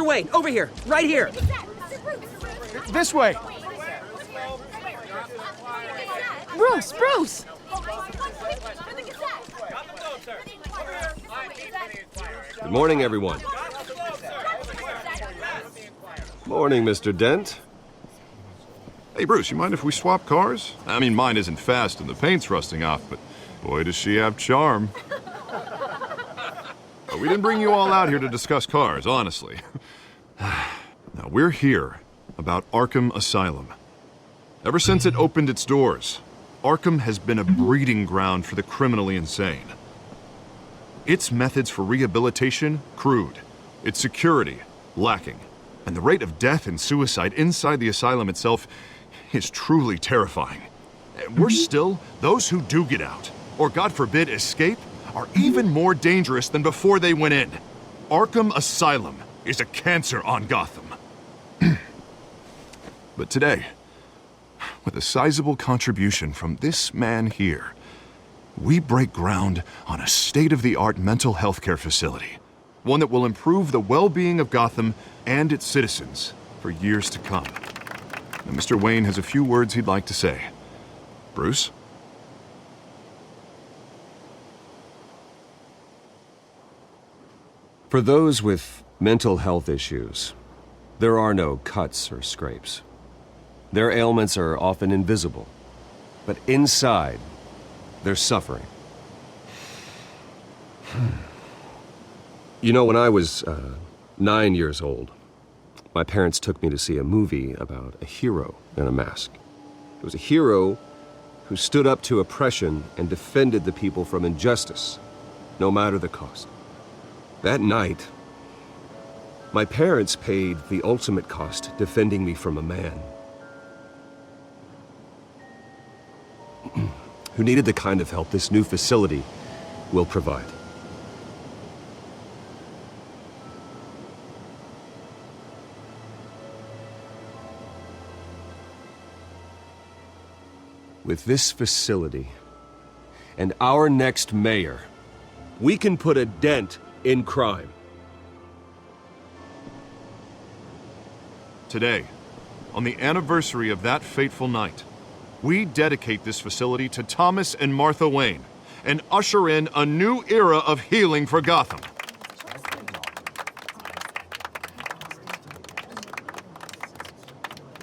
Wayne, over here, right here. This way. Bruce! Good morning, everyone. Morning, Mr. Dent. Hey, Bruce, you mind if we swap cars? I mean, mine isn't fast and the paint's rusting off, but boy, does she have charm. We didn't bring you all out here to discuss cars, honestly. Now, we're here about Arkham Asylum. Ever since it opened its doors, Arkham has been a breeding ground for the criminally insane. Its methods for rehabilitation, crude. Its security, lacking. And the rate of death and suicide inside the asylum itself is truly terrifying. Worse still, those who do get out, or God forbid escape, are even more dangerous than before they went in. Arkham Asylum is a cancer on Gotham. But today, with a sizable contribution from this man here, we break ground on a state-of-the-art mental health care facility. One that will improve the well-being of Gotham and its citizens for years to come. Now, Mr. Wayne has a few words he'd like to say. Bruce? For those with mental health issues, there are no cuts or scrapes. Their ailments are often invisible, but inside, they're suffering. You know, when I was 9 years old, my parents took me to see a movie about a hero in a mask. It was a hero who stood up to oppression and defended the people from injustice, no matter the cost. That night, my parents paid the ultimate cost defending me from a man who needed the kind of help this new facility will provide. With this facility and our next mayor, we can put a dent in crime. Today, on the anniversary of that fateful night, we dedicate this facility to Thomas and Martha Wayne and usher in a new era of healing for Gotham.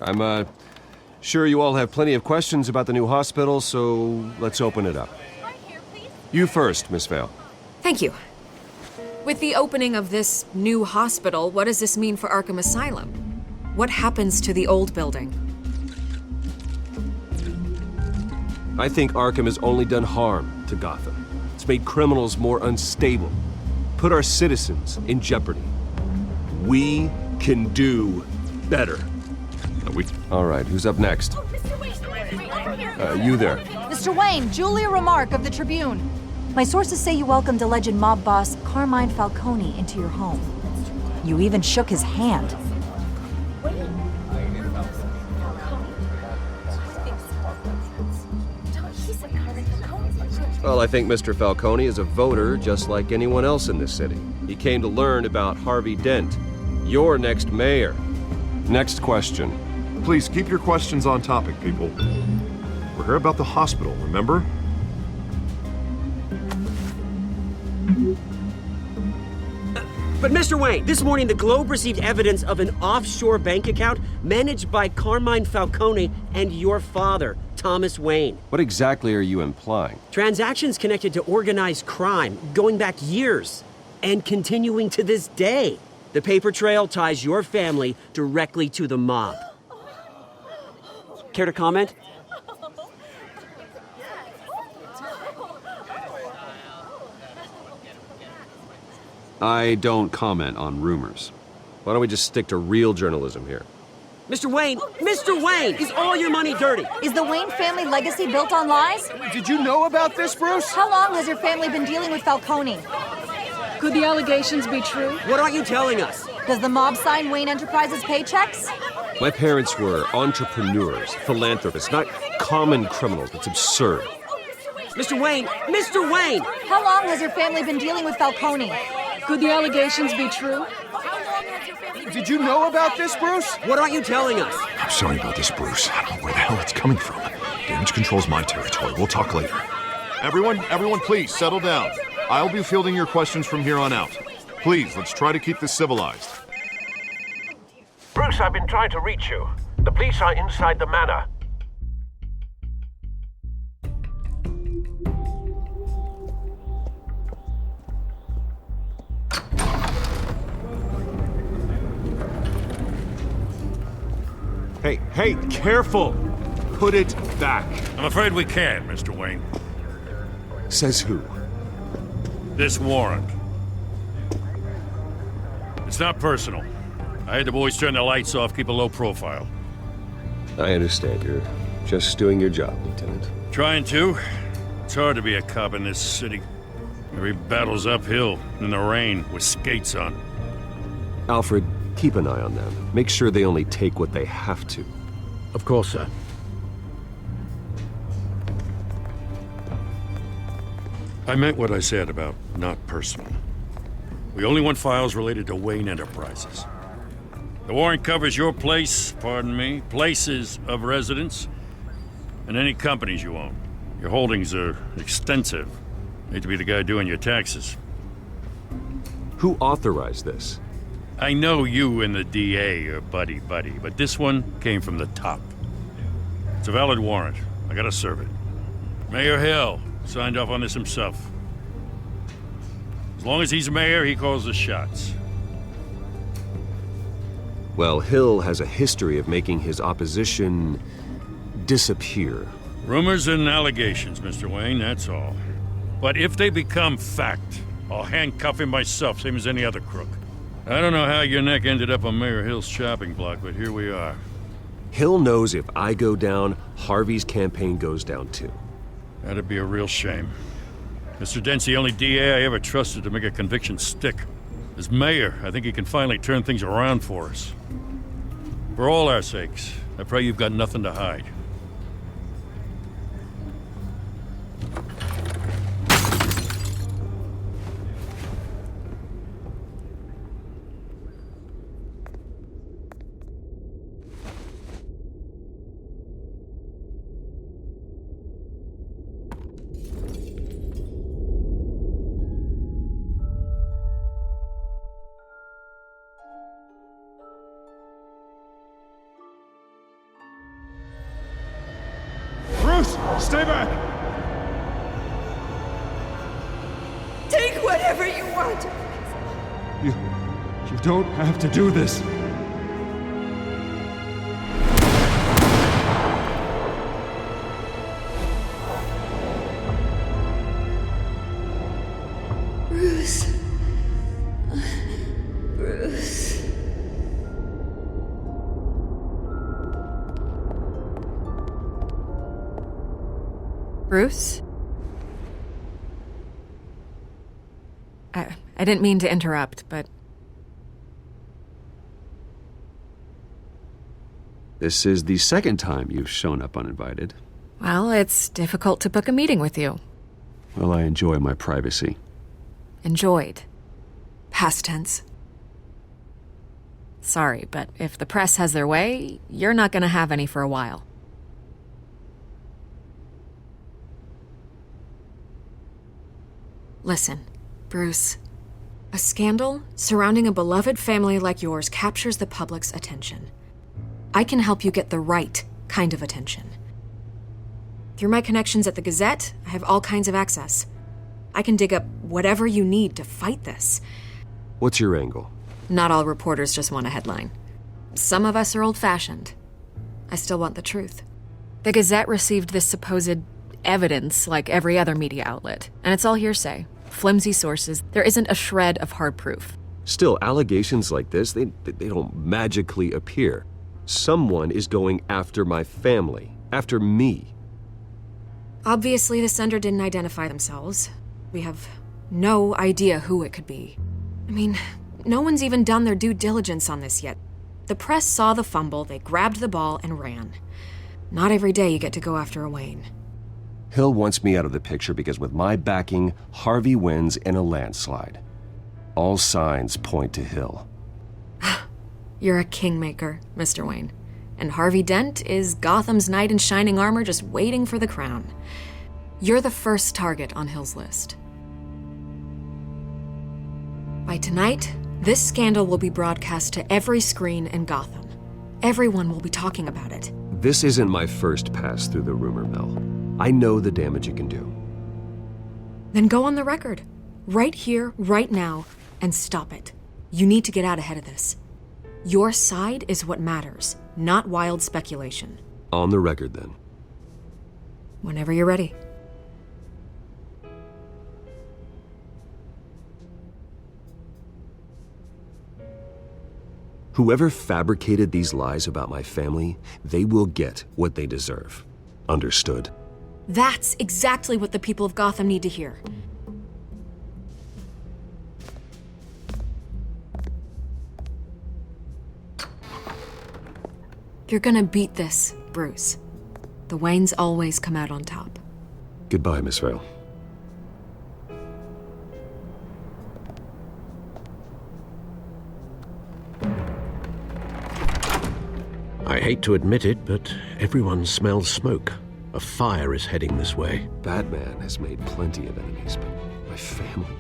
I'm sure you all have plenty of questions about the new hospital, so let's open it up. You first, Miss Vale. Thank you. With the opening of this new hospital, what does this mean for Arkham Asylum? What happens to the old building? I think Arkham has only done harm to Gotham. It's made criminals more unstable, put our citizens in jeopardy. We can do better. All right, who's up next? You there. Mr. Wayne, Julia Remark of the Tribune. My sources say you welcomed alleged mob boss Carmine Falcone into your home. You even shook his hand. Well, I think Mr. Falcone is a voter just like anyone else in this city. He came to learn about Harvey Dent, your next mayor. Next question. Please keep your questions on topic, people. We're here about the hospital, remember? But Mr. Wayne, this morning the Globe received evidence of an offshore bank account managed by Carmine Falcone and your father, Thomas Wayne. What exactly are you implying? Transactions connected to organized crime going back years and continuing to this day. The paper trail ties your family directly to the mob. Care to comment? I don't comment on rumors. Why don't we just stick to real journalism here? Mr. Wayne, is all your money dirty? Is the Wayne family legacy built on lies? Did you know about this, Bruce? How long has your family been dealing with Falcone? Could the allegations be true? What aren't you telling us? Does the mob sign Wayne Enterprises paychecks? My parents were entrepreneurs, philanthropists, not common criminals. It's absurd. Mr. Wayne! How long has your family been dealing with Falcone? Could the allegations be true? Did you know about this, Bruce? What aren't you telling us? I'm sorry about this, Bruce. I don't know where the hell it's coming from. Damage control's my territory. We'll talk later. Everyone, please, settle down. I'll be fielding your questions from here on out. Please, let's try to keep this civilized. Bruce, I've been trying to reach you. The police are inside the manor. Hey, careful! Put it back. I'm afraid we can't, Mr. Wayne. Says who? This warrant. It's not personal. I had the boys turn the lights off, keep a low profile. I understand. You're just doing your job, Lieutenant. Trying to. It's hard to be a cop in this city. Every battle's uphill, in the rain, with skates on. Alfred, keep an eye on them. Make sure they only take what they have to. Of course, sir. I meant what I said about not personal. We only want files related to Wayne Enterprises. The warrant covers your place, pardon me, places of residence, and any companies you own. Your holdings are extensive. Hate to be the guy doing your taxes. Who authorized this? I know you and the DA are buddy-buddy, but this one came from the top. It's a valid warrant. I gotta serve it. Mayor Hill signed off on this himself. As long as he's mayor, he calls the shots. Well, Hill has a history of making his opposition disappear. Rumors and allegations, Mr. Wayne, that's all. But if they become fact, I'll handcuff him myself, same as any other crook. I don't know how your neck ended up on Mayor Hill's chopping block, but here we are. Hill knows if I go down, Harvey's campaign goes down too. That'd be a real shame. Mr. Dent's the only DA I ever trusted to make a conviction stick. As mayor, I think he can finally turn things around for us. For all our sakes, I pray you've got nothing to hide. Bruce, stay back! Take whatever you want. You don't have to do this. Bruce. Bruce. Bruce? I didn't mean to interrupt, but... This is the second time you've shown up uninvited. Well, it's difficult to book a meeting with you. Well, I enjoy my privacy. Enjoyed. Past tense. Sorry, but if the press has their way, you're not gonna have any for a while. Listen, Bruce. A scandal surrounding a beloved family like yours captures the public's attention. I can help you get the right kind of attention. Through my connections at the Gazette, I have all kinds of access. I can dig up whatever you need to fight this. What's your angle? Not all reporters just want a headline. Some of us are old-fashioned. I still want the truth. The Gazette received this supposed evidence like every other media outlet, and it's all hearsay. Flimsy sources. There isn't a shred of hard proof. Still, allegations like this, they don't magically appear. Someone is going after my family, after me. Obviously, the sender didn't identify themselves. We have no idea who it could be. I mean, no one's even done their due diligence on this yet. The press saw the fumble, they grabbed the ball and ran. Not every day you get to go after a Wayne. Hill wants me out of the picture because with my backing, Harvey wins in a landslide. All signs point to Hill. You're a kingmaker, Mr. Wayne. And Harvey Dent is Gotham's knight in shining armor just waiting for the crown. You're the first target on Hill's list. By tonight, this scandal will be broadcast to every screen in Gotham. Everyone will be talking about it. This isn't my first pass through the rumor mill. I know the damage it can do. Then go on the record. Right here, right now, and stop it. You need to get out ahead of this. Your side is what matters, not wild speculation. On the record, then. Whenever you're ready. Whoever fabricated these lies about my family, they will get what they deserve. Understood? That's exactly what the people of Gotham need to hear. You're gonna beat this, Bruce. The Waynes always come out on top. Goodbye, Miss Vale. I hate to admit it, but everyone smells smoke. A fire is heading this way. Batman has made plenty of enemies, but my family?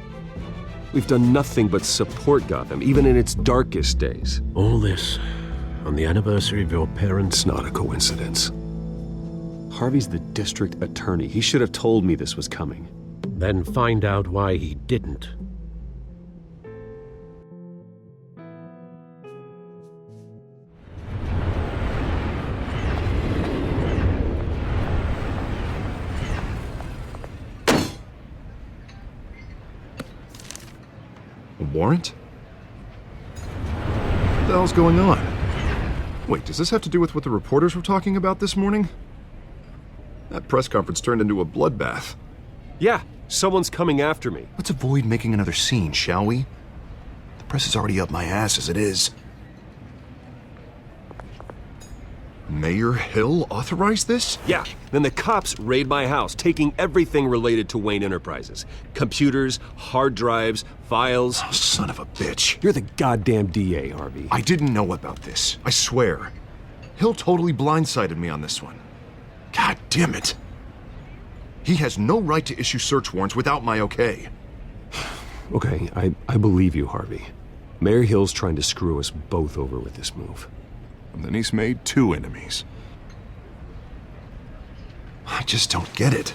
We've done nothing but support Gotham, even in its darkest days. All this on the anniversary of your parents' It's not a coincidence. Harvey's the district attorney. He should have told me this was coming. Then find out why he didn't. A warrant? What the hell's going on? Wait, does this have to do with what the reporters were talking about this morning? That press conference turned into a bloodbath. Yeah, someone's coming after me. Let's avoid making another scene, shall we? The press is already up my ass as it is. Mayor Hill authorized this? Yeah, then the cops raid my house, taking everything related to Wayne Enterprises. Computers, hard drives, files. Oh, son of a bitch. You're the goddamn DA, Harvey. I didn't know about this. I swear. Hill totally blindsided me on this one. God damn it. He has no right to issue search warrants without my okay. Okay, I believe you, Harvey. Mayor Hill's trying to screw us both over with this move. And then he's made two enemies. I just don't get it.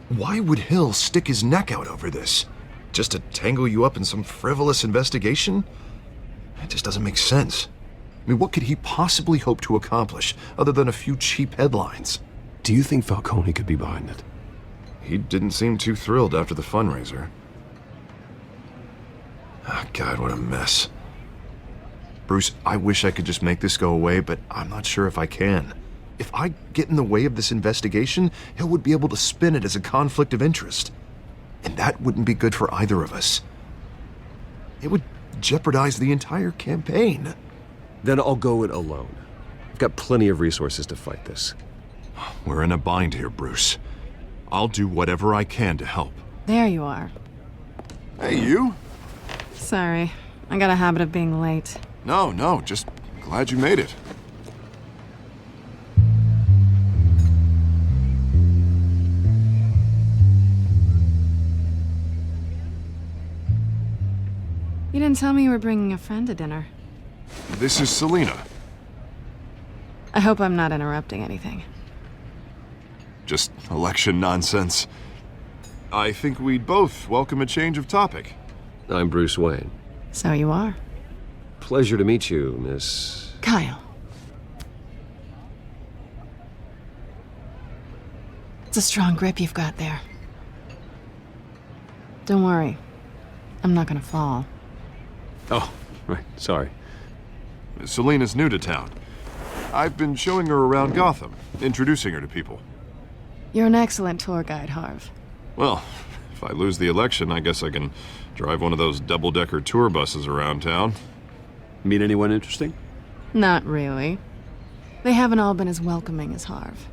Why would Hill stick his neck out over this? Just to tangle you up in some frivolous investigation? It just doesn't make sense. I mean, what could he possibly hope to accomplish other than a few cheap headlines? Do you think Falcone could be behind it? He didn't seem too thrilled after the fundraiser. Ah, God, what a mess. Bruce, I wish I could just make this go away, but I'm not sure if I can. If I get in the way of this investigation, Hill would be able to spin it as a conflict of interest. And that wouldn't be good for either of us. It would jeopardize the entire campaign. Then I'll go it alone. I've got plenty of resources to fight this. We're in a bind here, Bruce. I'll do whatever I can to help. There you are. Hey, you? Sorry, I got a habit of being late. No, just glad you made it. You didn't tell me you were bringing a friend to dinner. This is Selina. I hope I'm not interrupting anything. Just election nonsense. I think we'd both welcome a change of topic. I'm Bruce Wayne. So you are. Pleasure to meet you, Miss... Kyle. It's a strong grip you've got there. Don't worry. I'm not gonna fall. Oh, right, sorry. Selina's new to town. I've been showing her around Gotham, introducing her to people. You're an excellent tour guide, Harv. Well, if I lose the election, I guess I can drive one of those double-decker tour buses around town. Meet anyone interesting? Not really. They haven't all been as welcoming as Harv.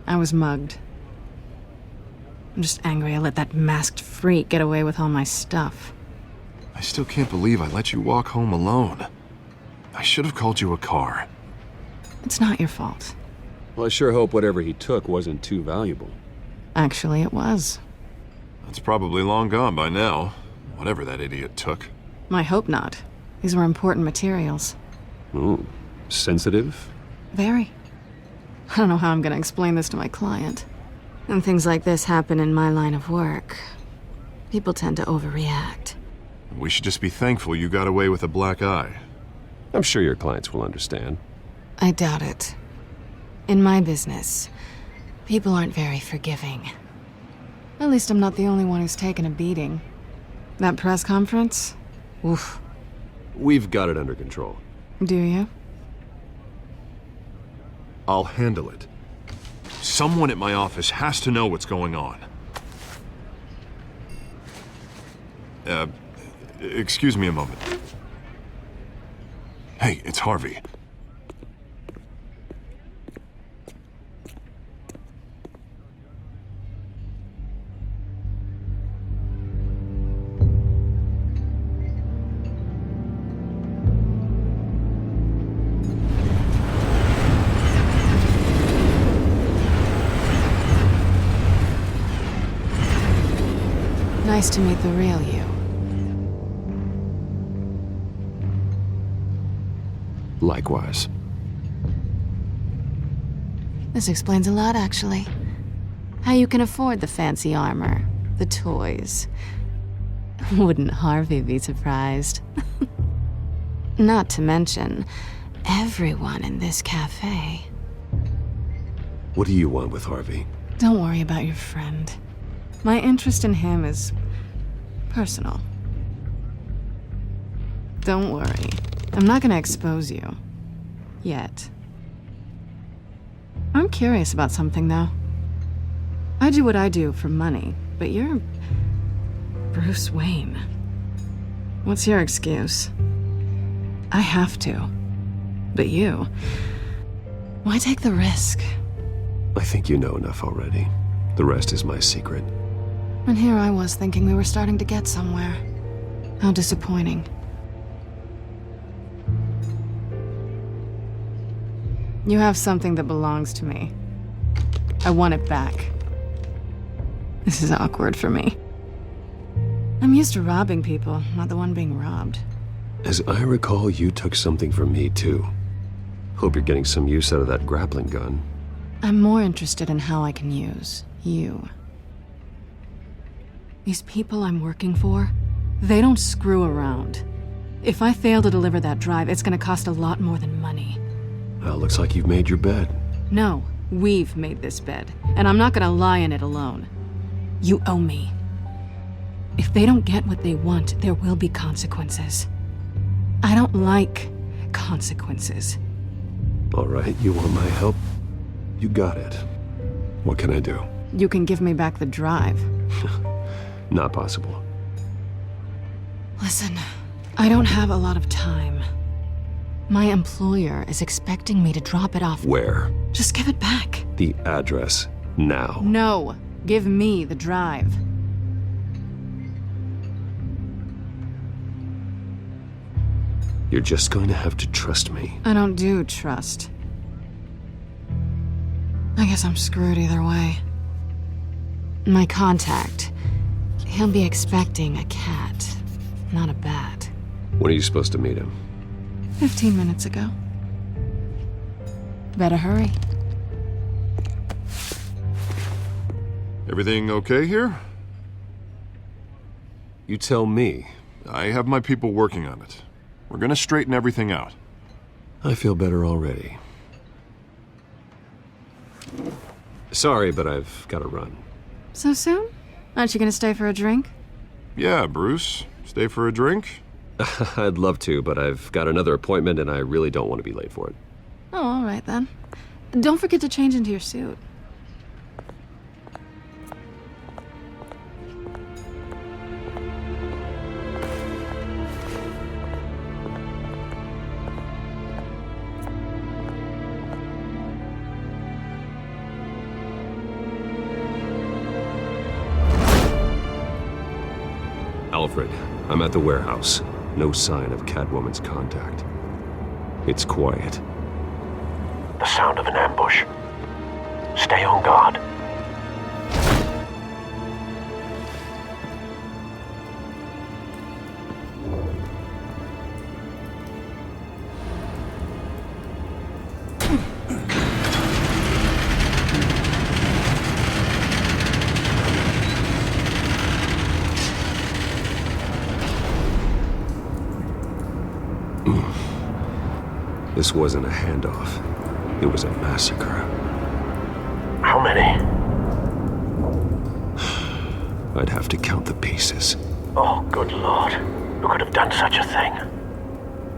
I was mugged. I'm just angry I let that masked freak get away with all my stuff. I still can't believe I let you walk home alone. I should have called you a car. It's not your fault. Well, I sure hope whatever he took wasn't too valuable. Actually, it was. That's probably long gone by now, whatever that idiot took. I hope not. These were important materials. Ooh, sensitive? Very. I don't know how I'm gonna explain this to my client. When things like this happen in my line of work, people tend to overreact. We should just be thankful you got away with a black eye. I'm sure your clients will understand. I doubt it. In my business, people aren't very forgiving. At least I'm not the only one who's taken a beating. That press conference? Oof. We've got it under control. Do you? I'll handle it. Someone at my office has to know what's going on. Excuse me a moment. Hey, it's Harvey. Nice to meet the real you. Likewise. This explains a lot, actually. How you can afford the fancy armor, the toys. Wouldn't Harvey be surprised? Not to mention, everyone in this cafe. What do you want with Harvey? Don't worry about your friend. My interest in him is personal. Don't worry. I'm not gonna expose you. Yet. I'm curious about something, though. I do what I do for money, but you're Bruce Wayne. What's your excuse? I have to. But you... why take the risk? I think you know enough already. The rest is my secret. And here I was thinking we were starting to get somewhere. How disappointing. You have something that belongs to me. I want it back. This is awkward for me. I'm used to robbing people, not the one being robbed. As I recall, you took something from me, too. Hope you're getting some use out of that grappling gun. I'm more interested in how I can use you. These people I'm working for, they don't screw around. If I fail to deliver that drive, it's gonna cost a lot more than money. Well, looks like you've made your bed. No, we've made this bed, and I'm not gonna lie in it alone. You owe me. If they don't get what they want, there will be consequences. I don't like consequences. All right, you want my help? You got it. What can I do? You can give me back the drive. Not possible. Listen, I don't have a lot of time. My employer is expecting me to drop it off. Where? Just give it back. The address, now. No, give me the drive. You're just going to have to trust me. I don't do trust. I guess I'm screwed either way. My contact, he'll be expecting a cat, not a bat. When are you supposed to meet him? 15 minutes ago. Better hurry. Everything okay here? You tell me. I have my people working on it. We're gonna straighten everything out. I feel better already. Sorry, but I've got to run. So soon? Aren't you gonna stay for a drink? Yeah, Bruce. Stay for a drink? I'd love to, but I've got another appointment and I really don't want to be late for it. Oh, all right then. Don't forget to change into your suit. Alfred, I'm at the warehouse. No sign of Catwoman's contact. It's quiet. The sound of an ambush. Stay on guard. This wasn't a handoff. It was a massacre. How many? I'd have to count the pieces. Oh, good lord. Who could have done such a thing?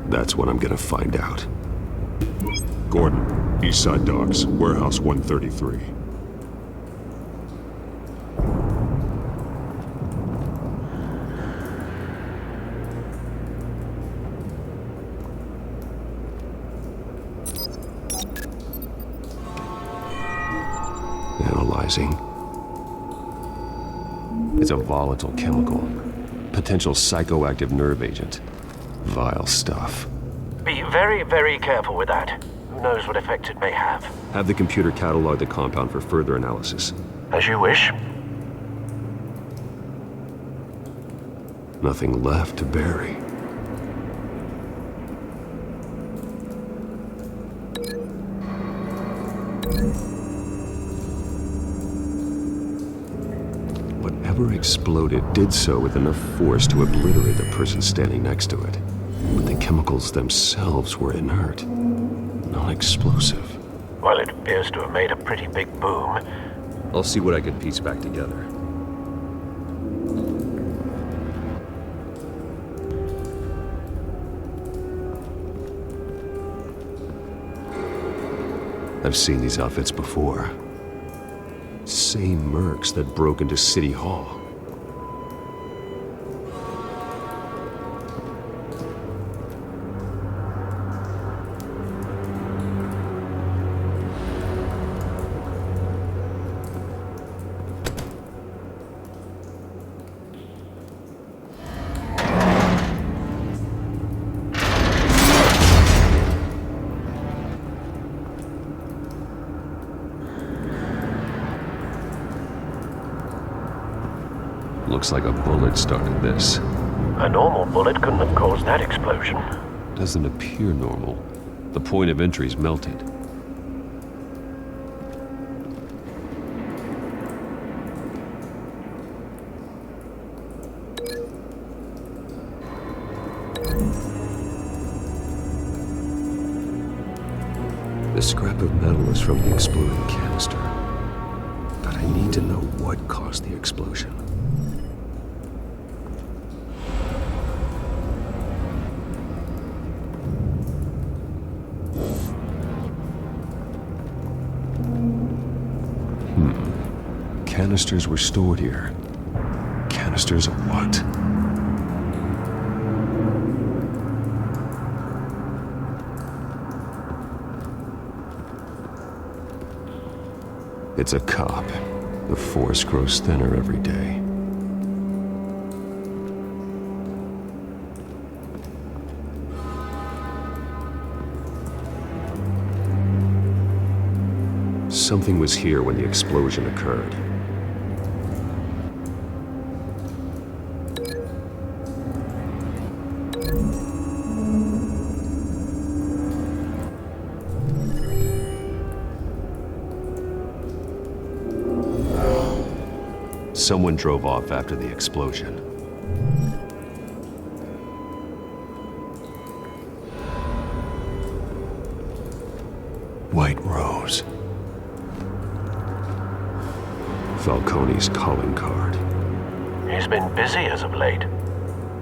That's what I'm gonna find out. Gordon, Eastside Docks, Warehouse 133. Analyzing. It's a volatile chemical. Potential psychoactive nerve agent. Vile stuff. Be very, very careful with that. Who knows what effect it may have. Have the computer catalog the compound for further analysis. As you wish. Nothing left to bury. Whatever exploded did so with enough force to obliterate the person standing next to it. But the chemicals themselves were inert, non-explosive. Well, it appears to have made a pretty big boom. I'll see what I can piece back together. I've seen these outfits before. Same mercs that broke into City Hall. Looks like a bullet started this. A normal bullet couldn't have caused that explosion. Doesn't appear normal. The point of entry's melted. The scrap of metal is from the exploding canister. But I need to know what caused the explosion. Canisters were stored here. Canisters of what? It's a cop. The force grows thinner every day. Something was here when the explosion occurred. Someone drove off after the explosion. White Rose. Falcone's calling card. He's been busy as of late.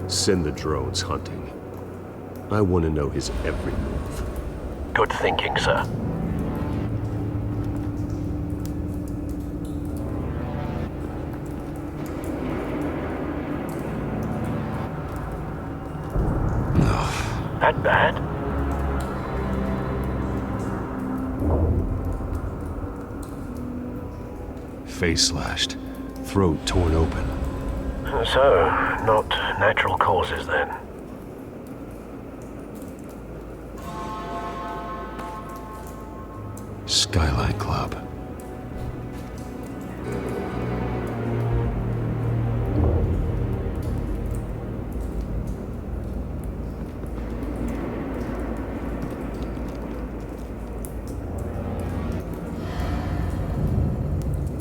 Send the drones hunting. I want to know his every move. Good thinking, sir. That bad? Face slashed, throat torn open. So, not natural causes then. Skylight Club.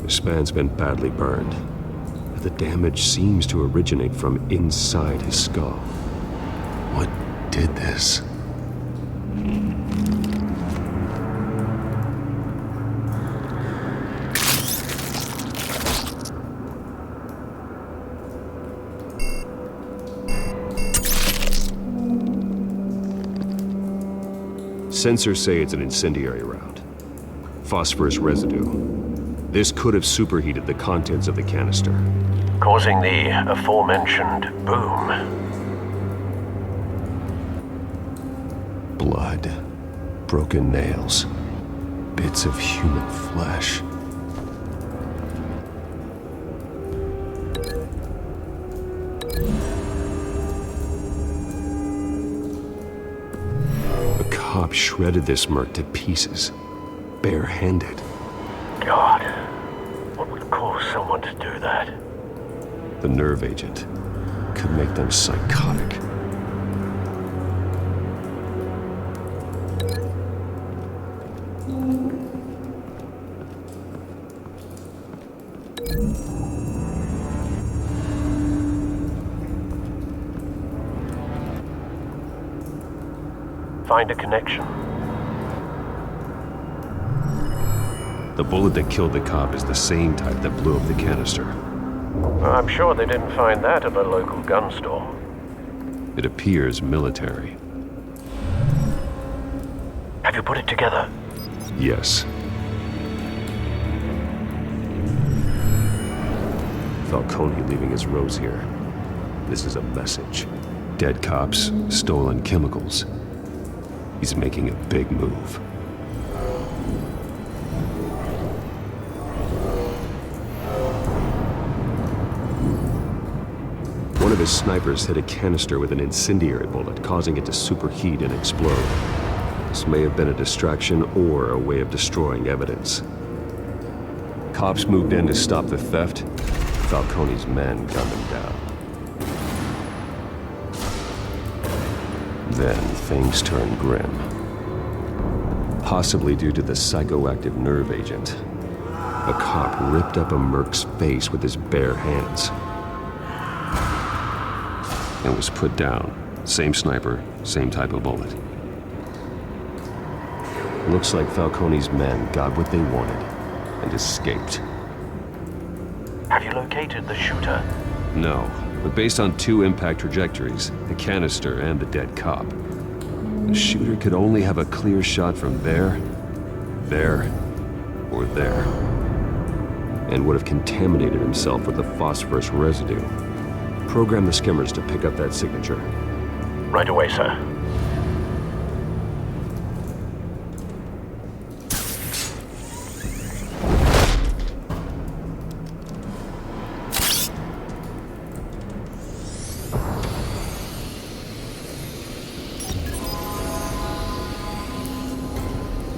This man's been badly burned. The damage seems to originate from inside his skull. What did this? Sensors say it's an incendiary round. Phosphorus residue. This could have superheated the contents of the canister, causing the aforementioned boom. Blood, broken nails, bits of human flesh. A cop shredded this merc to pieces, barehanded. God, what would cause someone to do that? The nerve agent could make them psychotic. Find a connection. The bullet that killed the cop is the same type that blew up the canister. I'm sure they didn't find that at a local gun store. It appears military. Have you put it together? Yes. Falcone leaving his rose here. This is a message. Dead cops, stolen chemicals. He's making a big move. One of his snipers hit a canister with an incendiary bullet, causing it to superheat and explode. This may have been a distraction or a way of destroying evidence. Cops moved in to stop the theft. Falcone's men gunned them down. Then things turned grim. Possibly due to the psychoactive nerve agent. A cop ripped up a merc's face with his bare hands. And was put down. Same sniper, same type of bullet. Looks like Falcone's men got what they wanted and escaped. Have you located the shooter? No, but based on two impact trajectories, the canister and the dead cop, the shooter could only have a clear shot from there, or there, and would have contaminated himself with the phosphorus residue. Program the skimmers to pick up that signature. Right away, sir.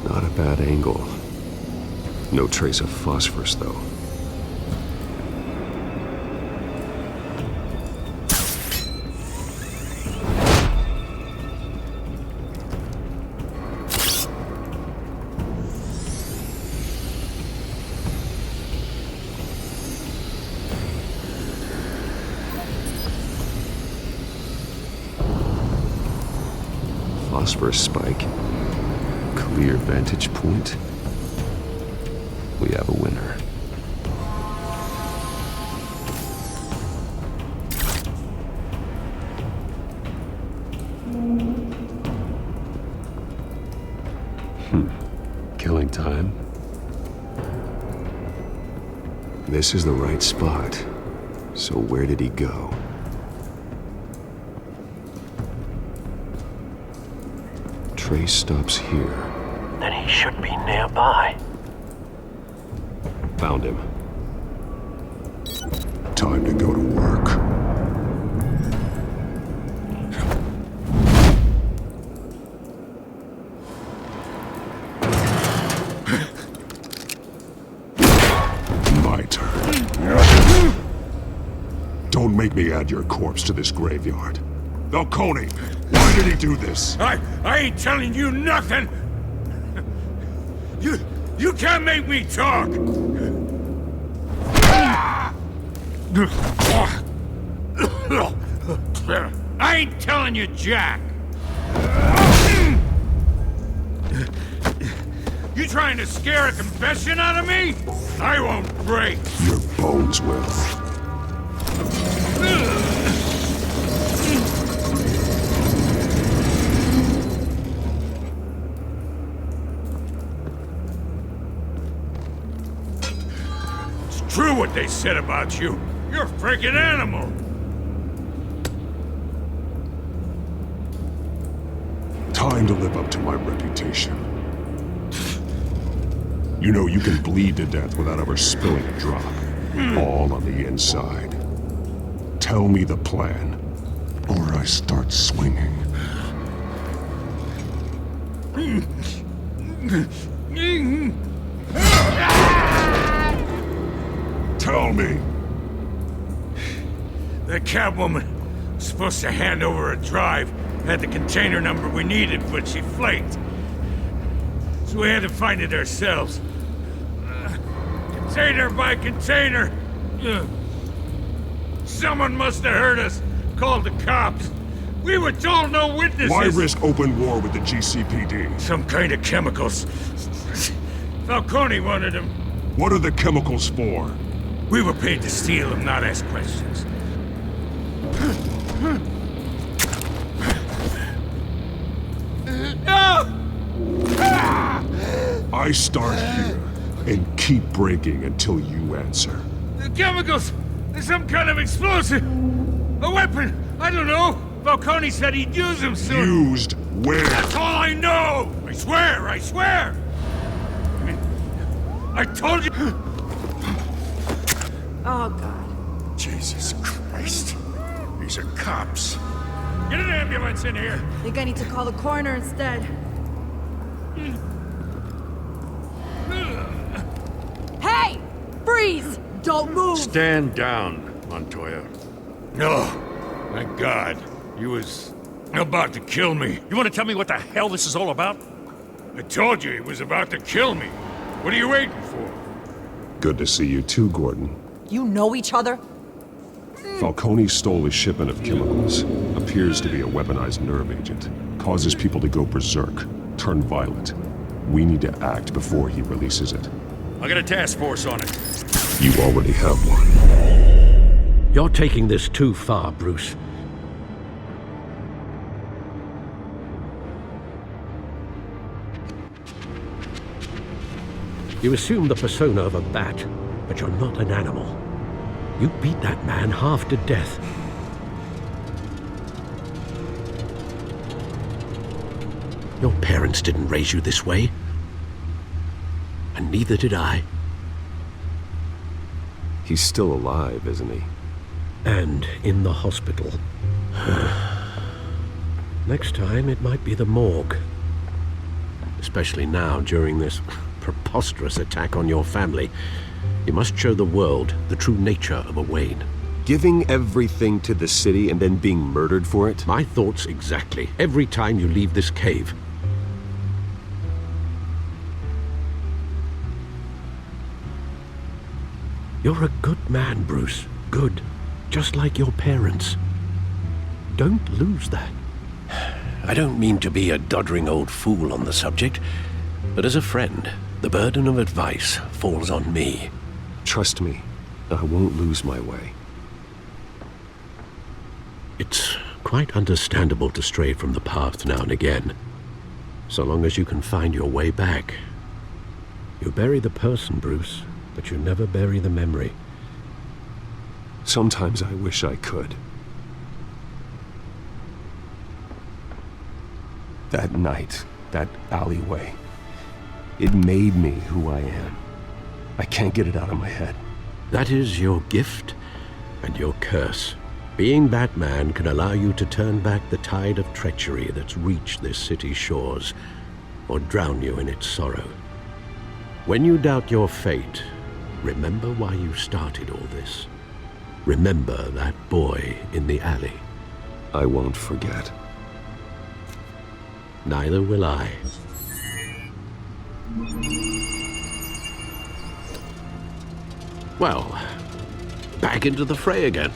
Not a bad angle. No trace of phosphorus, though. Phosphorus spike. Clear vantage point. We have a winner. Killing time. This is the right spot. So where did he go? Trace stops here. Then he should be nearby. Found him. Time to go to work. make me add your corpse to this graveyard. Falcone, why did he do this? I ain't telling you nothing! You can't make me talk! I ain't telling you, Jack! You trying to scare a confession out of me? I won't break! Your bones will. It's true what they said about you. You're a freaking animal! Time to live up to my reputation. You know you can bleed to death without ever spilling a drop. All on the inside. Tell me the plan, or I start swinging. Tell me. The Catwoman was supposed to hand over a drive. Had the container number we needed, but she flaked. So we had to find it ourselves. Container by container. Someone must have heard us. Called the cops. We were told no witnesses. Why risk open war with the GCPD? Some kind of chemicals. Falcone wanted them. What are the chemicals for? We were paid to steal them, not ask questions. I start here and keep breaking until you answer. The chemicals! There's some kind of explosive! A weapon! I don't know! Falcone said he'd use them soon! Used where? That's all I know! I swear! I swear! I told you! Oh, God. Jesus Christ. These are cops. Get an ambulance in here! I think I need to call the coroner instead. Hey! Freeze! Don't move! Stand down, Montoya. No. Thank God. He was about to kill me. You want to tell me what the hell this is all about? I told you he was about to kill me. What are you waiting for? Good to see you too, Gordon. You know each other? Falcone stole a shipment of chemicals. Appears to be a weaponized nerve agent. Causes people to go berserk, turn violent. We need to act before he releases it. I got a task force on it. You already have one. You're taking this too far, Bruce. You assume the persona of a bat, but you're not an animal. You beat that man half to death. Your parents didn't raise you this way. And neither did I. He's still alive, isn't he? And in the hospital. Next time, it might be the morgue. Especially now, during this preposterous attack on your family. You must show the world the true nature of a Wayne. Giving everything to the city and then being murdered for it? My thoughts exactly. Every time you leave this cave. You're a good man, Bruce. Good. Just like your parents. Don't lose that. I don't mean to be a doddering old fool on the subject, but as a friend, the burden of advice falls on me. Trust me, I won't lose my way. It's quite understandable to stray from the path now and again, so long as you can find your way back. You bury the person, Bruce, but you never bury the memory. Sometimes I wish I could. That night, that alleyway, it made me who I am. I can't get it out of my head. That is your gift and your curse. Being Batman can allow you to turn back the tide of treachery that's reached this city's shores, or drown you in its sorrow. When you doubt your fate, remember why you started all this. Remember that boy in the alley. I won't forget. Neither will I. Well, back into the fray again.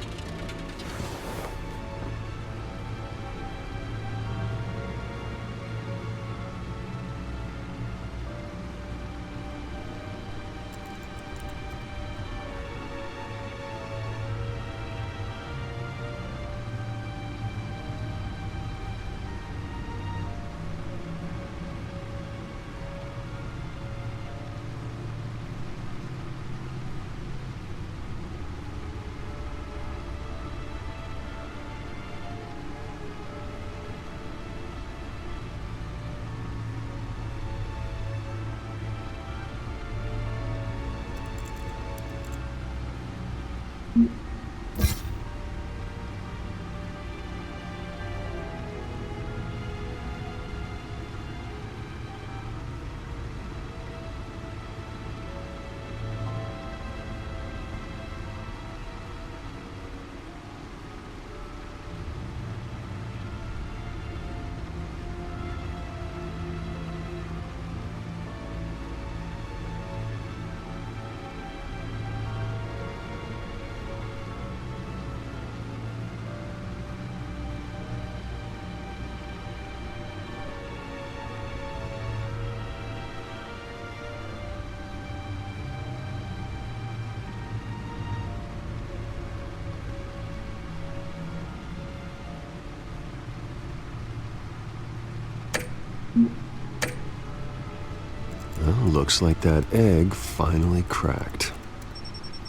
Well, looks like that egg finally cracked.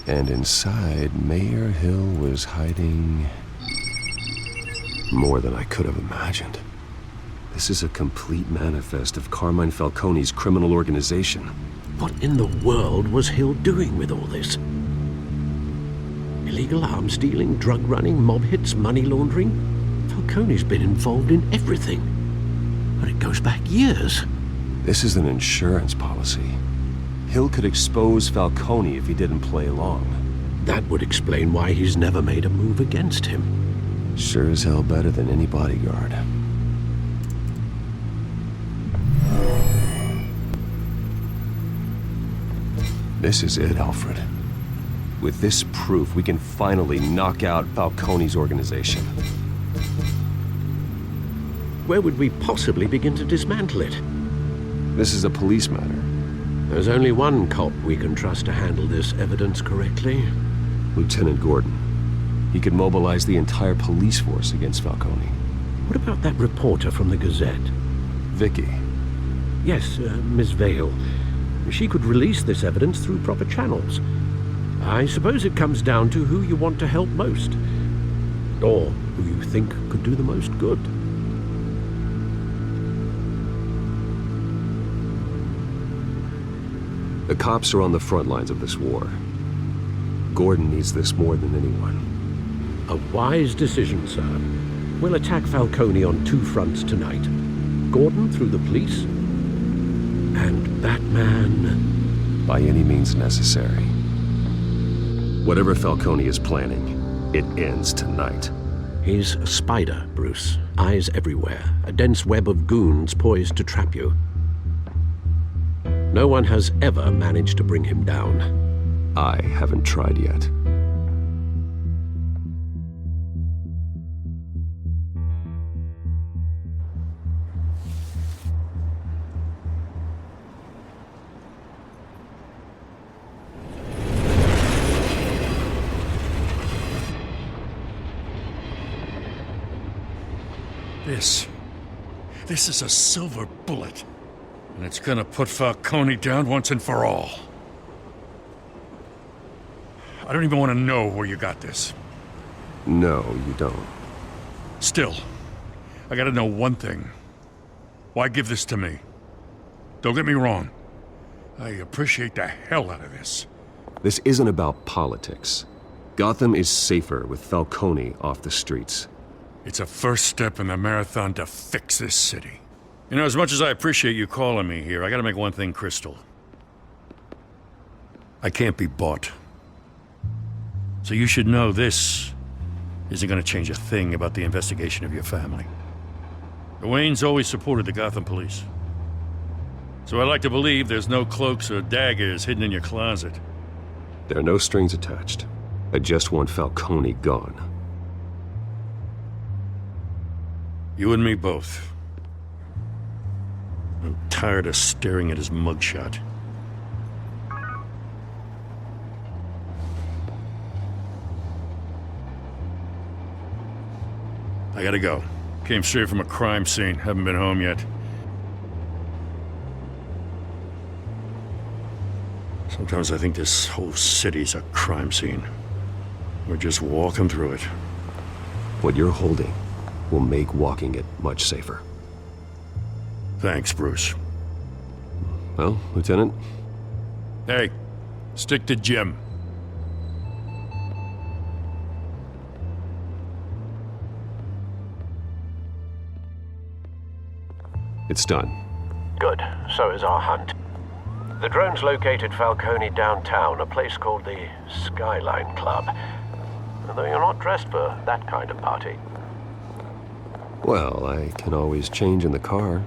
And inside, Mayor Hill was hiding more than I could have imagined. This is a complete manifest of Carmine Falcone's criminal organization. What in the world was Hill doing with all this? Illegal arms dealing, drug running, mob hits, money laundering? Falcone's been involved in everything. But it goes back years. This is an insurance policy. Hill could expose Falcone if he didn't play along. That would explain why he's never made a move against him. Sure as hell better than any bodyguard. This is it, Alfred. With this proof, we can finally knock out Falcone's organization. Where would we possibly begin to dismantle it? This is a police matter. There's only one cop we can trust to handle this evidence correctly. Lieutenant Gordon. He could mobilize the entire police force against Falcone. What about that reporter from the Gazette? Vicky. Yes, Miss Vale. She could release this evidence through proper channels. I suppose it comes down to who you want to help most. Or who you think could do the most good. The cops are on the front lines of this war. Gordon needs this more than anyone. A wise decision, sir. We'll attack Falcone on two fronts tonight. Gordon through the police, and Batman... by any means necessary. Whatever Falcone is planning, it ends tonight. He's a spider, Bruce. Eyes everywhere. A dense web of goons poised to trap you. No one has ever managed to bring him down. I haven't tried yet. This is a silver bullet. And it's gonna put Falcone down once and for all. I don't even want to know where you got this. No, you don't. Still, I gotta know one thing. Why give this to me? Don't get me wrong. I appreciate the hell out of this. This isn't about politics. Gotham is safer with Falcone off the streets. It's a first step in the marathon to fix this city. You know, as much as I appreciate you calling me here, I gotta make one thing crystal. I can't be bought. So you should know this isn't going to change a thing about the investigation of your family. The Waynes always supported the Gotham police. So I like to believe there's no cloaks or daggers hidden in your closet. There are no strings attached. I just want Falcone gone. You and me both. I'm tired of staring at his mugshot. I gotta go. Came straight from a crime scene. Haven't been home yet. Sometimes I think this whole city's a crime scene. We're just walking through it. What you're holding will make walking it much safer. Thanks, Bruce. Well, Lieutenant? Hey, stick to Jim. It's done. Good. So is our hunt. The drones located Falcone downtown, a place called the Skyline Club. Though you're not dressed for that kind of party. Well, I can always change in the car.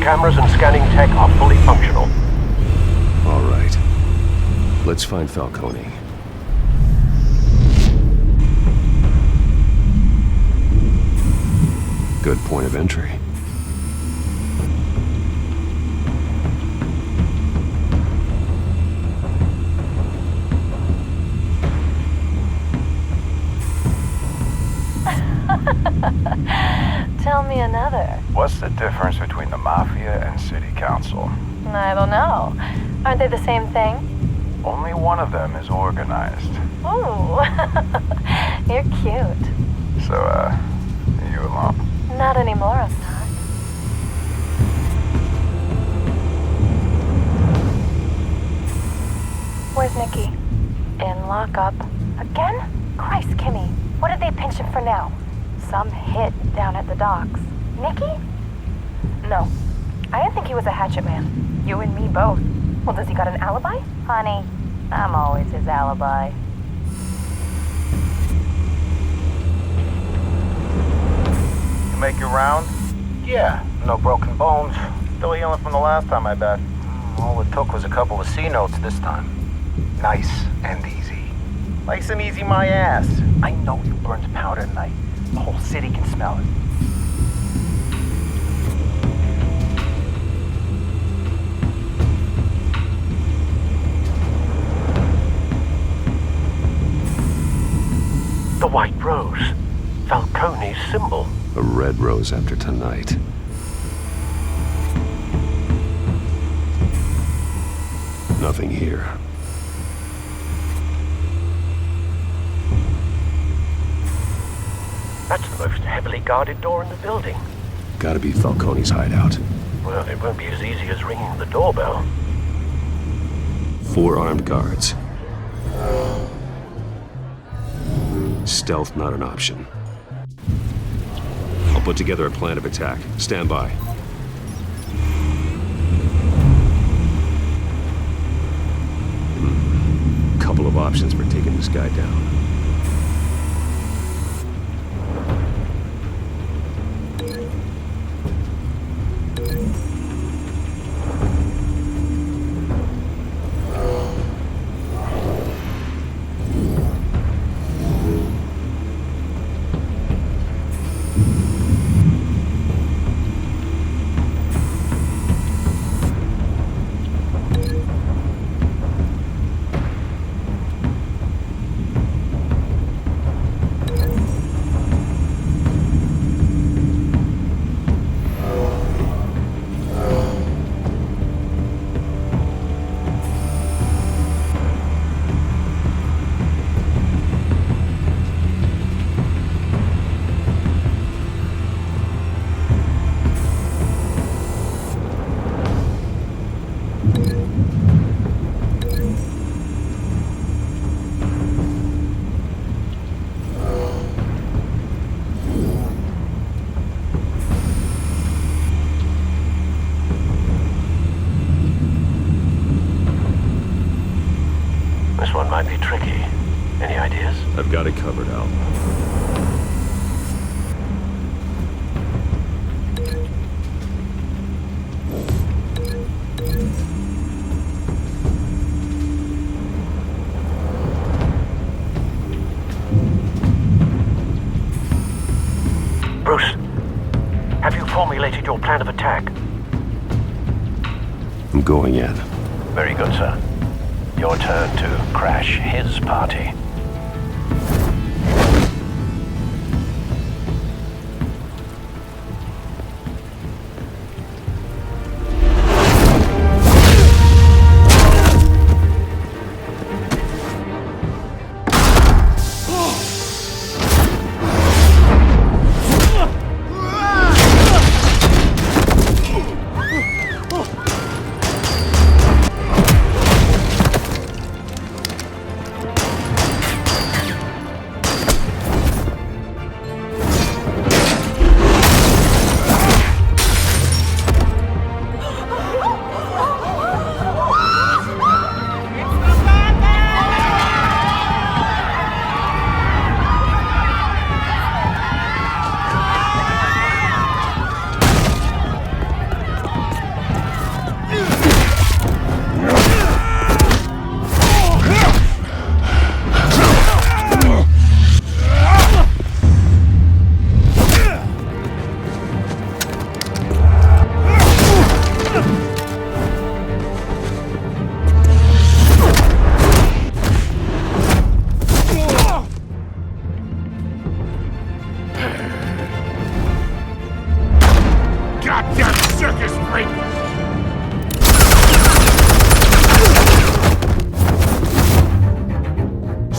Cameras and scanning tech are fully functional. All right. Let's find Falcone. Good point of entry. Tell me another. What's the difference between the Mafia and City Council? I don't know. Aren't they the same thing? Only one of them is organized. Ooh, you're cute. So, are you alone? Not anymore, I'm not. Where's Nikki? In lockup. Again? Christ, Kimmy. What did they pinch him for now? Some hit down at the docks. Nikki? No. I didn't think he was a hatchet man. You and me both. Well, does he got an alibi? Honey, I'm always his alibi. You make your round? Yeah, no broken bones. Still healing from the last time, I bet. All it took was a couple of C notes this time. Nice and easy. Nice and easy, my ass. I know you burned powder tonight. The whole city can smell it. The white rose. Falcone's symbol. A red rose after tonight. Nothing here. That's the most heavily guarded door in the building. Gotta be Falcone's hideout. Well, it won't be as easy as ringing the doorbell. 4 armed guards. Stealth not an option. I'll put together a plan of attack. Stand by. Couple of options for taking this guy down. covered, Al. Bruce, have you formulated your plan of attack? I'm going in. Very good, sir. Your turn to crash his party.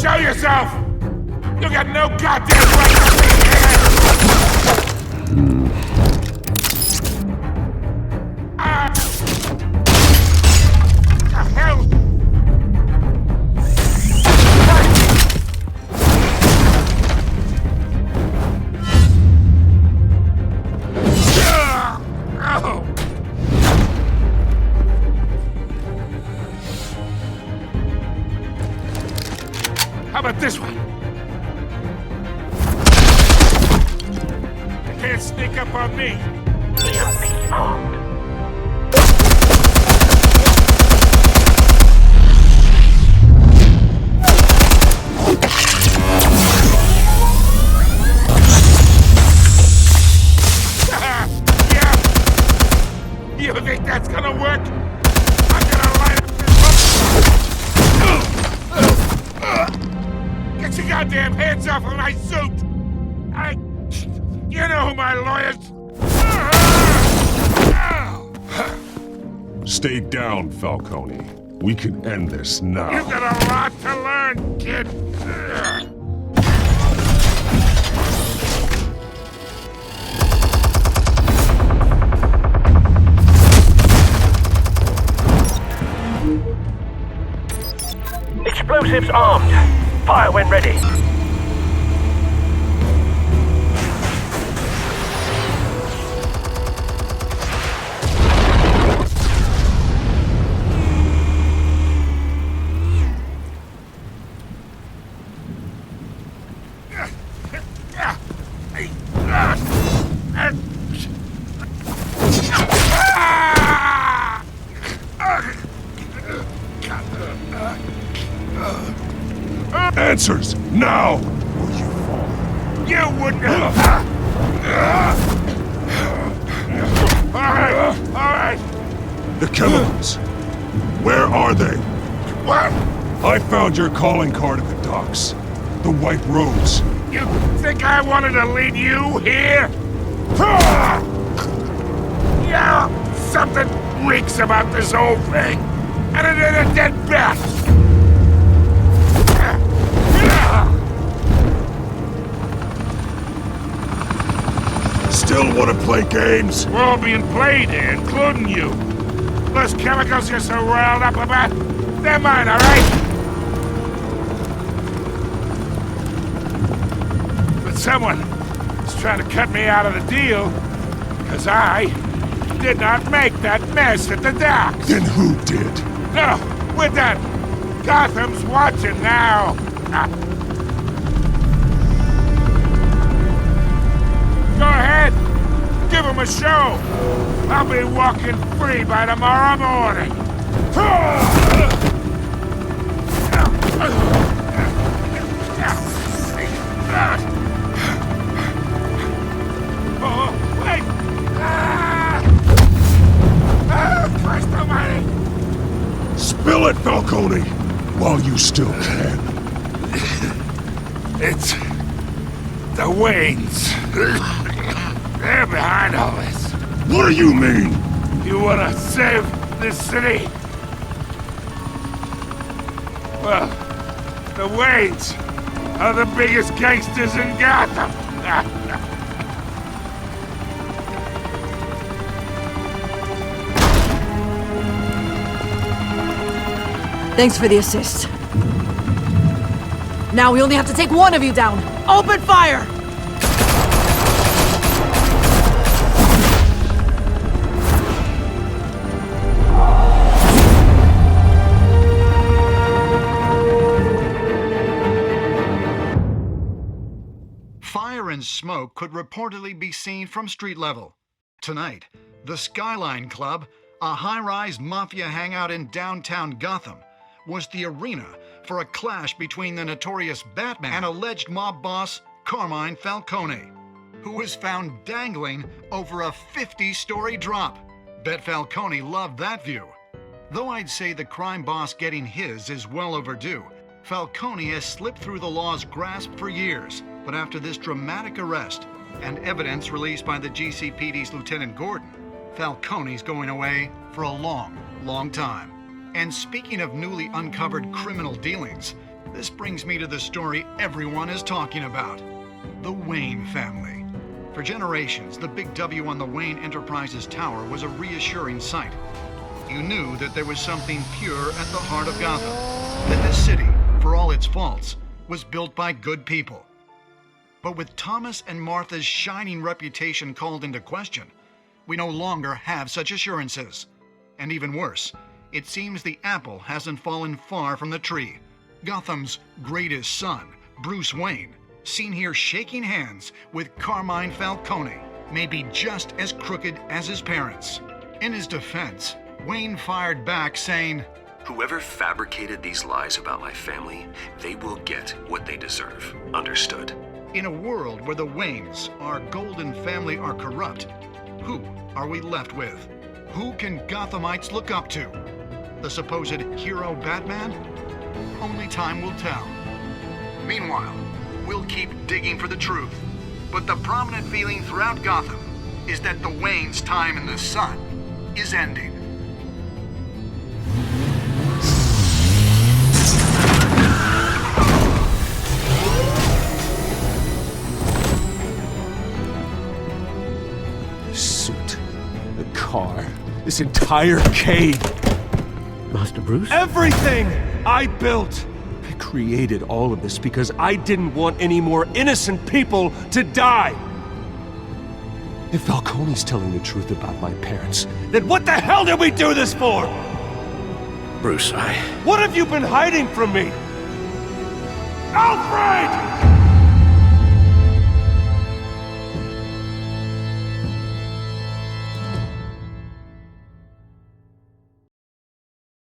Show yourself! You got no goddamn right to be here! The hell? How about this one? They can't sneak up on me. EMP armed. Yeah. You think that's gonna work? I'm gonna light up this. Get your goddamn hands off of my suit! You know who my lawyers... Stay down, Falcone. We can end this now. You've got a lot to learn, kid. Explosives armed. Fire when ready. Answers, now! You wouldn't have... All right. The chemicals. Where are they? What? I found your calling card at the docks. The White Rose. You think I wanted to lead you here? Yeah, something reeks about this whole thing. And it ain't a dead bat. Still want to play games? We're all being played here, including you. Those chemicals you're so riled up about, they're mine, all right? But someone is trying to cut me out of the deal, because I did not make that mess at the docks. Then who did? No, we're done. Gotham's watching now. a show. I'll be walking free by tomorrow morning. Oh, wait! Christ almighty! Spill it, Falcone, while you still can. It's the Waynes. They're behind all this. What do you mean? You wanna save this city? Well, the Waynes are the biggest gangsters in Gotham. Thanks for the assist. Now we only have to take one of you down. Open fire! Fire and smoke could reportedly be seen from street level. Tonight, the Skyline Club, a high-rise mafia hangout in downtown Gotham, was the arena for a clash between the notorious Batman and alleged mob boss Carmine Falcone, who was found dangling over a 50-story drop. Bet Falcone loved that view. Though I'd say the crime boss getting his is well overdue, Falcone has slipped through the law's grasp for years. But after this dramatic arrest and evidence released by the GCPD's Lieutenant Gordon, Falcone's going away for a long, long time. And speaking of newly uncovered criminal dealings, this brings me to the story everyone is talking about: the Wayne family. For generations, the big W on the Wayne Enterprises Tower was a reassuring sight. You knew that there was something pure at the heart of Gotham, that this city, for all its faults, was built by good people. But with Thomas and Martha's shining reputation called into question, we no longer have such assurances. And even worse, it seems the apple hasn't fallen far from the tree. Gotham's greatest son, Bruce Wayne, seen here shaking hands with Carmine Falcone, may be just as crooked as his parents. In his defense, Wayne fired back saying, "Whoever fabricated these lies about my family, they will get what they deserve. Understood?" In a world where the Waynes, our golden family, are corrupt, who are we left with? Who can Gothamites look up to? The supposed hero Batman? Only time will tell. Meanwhile, we'll keep digging for the truth. But the prominent feeling throughout Gotham is that the Waynes' time in the sun is ending. Car, this entire cave. Master Bruce? Everything I built. I created all of this because I didn't want any more innocent people to die. If Falcone's telling the truth about my parents, then what the hell did we do this for? Bruce, What have you been hiding from me? Alfred!